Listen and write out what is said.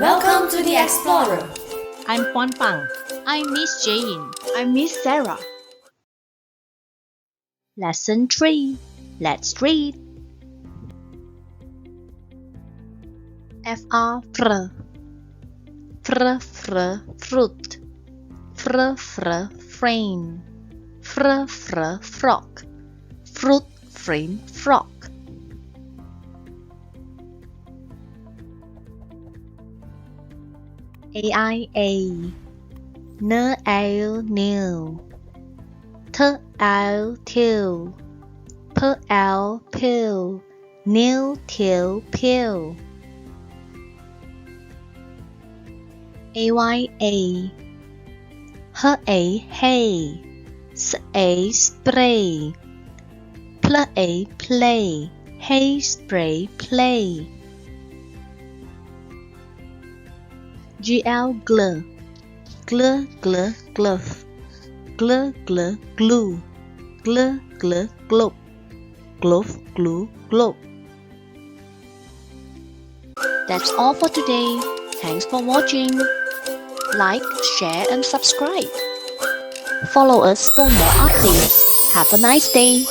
Welcome to the Explorer. I'm Pon Pang. I'm Miss Jane. I'm Miss Sarah. Lesson 3. Let's read. Fr fruit. Frame. Frog. Fruit frame frog. Aia nail. Tail pill. Nail tail pill. Aya hay. Spray. Play. Hay spray play. Glove. Glove. Glue. Globe. Globe. That's all for today. Thanks for watching. Like, share and subscribe. Follow us for more updates. Have a nice day.